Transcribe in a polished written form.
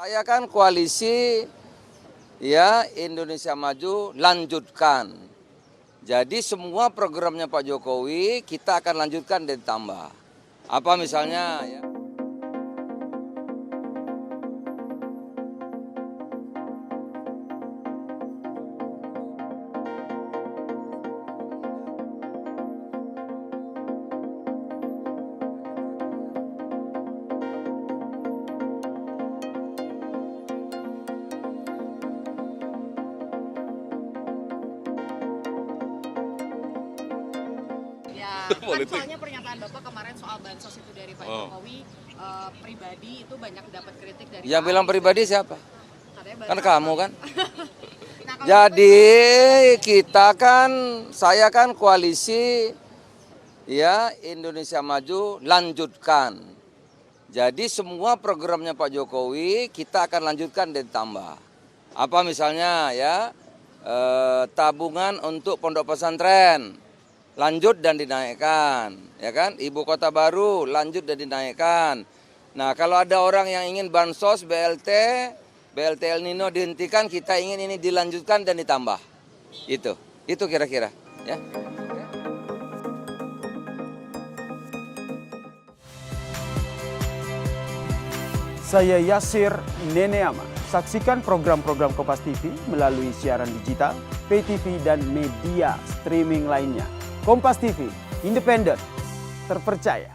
Saya kan koalisi ya Indonesia Maju lanjutkan. Jadi semua programnya Pak Jokowi kita akan lanjutkan dan tambah. Apa misalnya ya. Kan soalnya pernyataan Bapak kemarin soal bansos itu dari Pak Jokowi pribadi itu banyak dapat kritik dari Yang bilang pribadi siapa? Kan kamu kan? Nah, Jadi saya kan koalisi ya Indonesia Maju lanjutkan. Jadi semua programnya Pak Jokowi kita akan lanjutkan dan tambah. Apa misalnya ya tabungan untuk pondok pesantren lanjut dan dinaikkan, ya kan? Ibu kota baru lanjut dan dinaikkan. Nah, kalau ada orang yang ingin bansos, BLT El Nino dihentikan, kita ingin ini dilanjutkan dan ditambah. Itu kira-kira, ya. Saya Yasir Neneama. Saksikan program-program Kompas TV melalui siaran digital, pay TV, dan media streaming lainnya. Kompas TV, independen, terpercaya.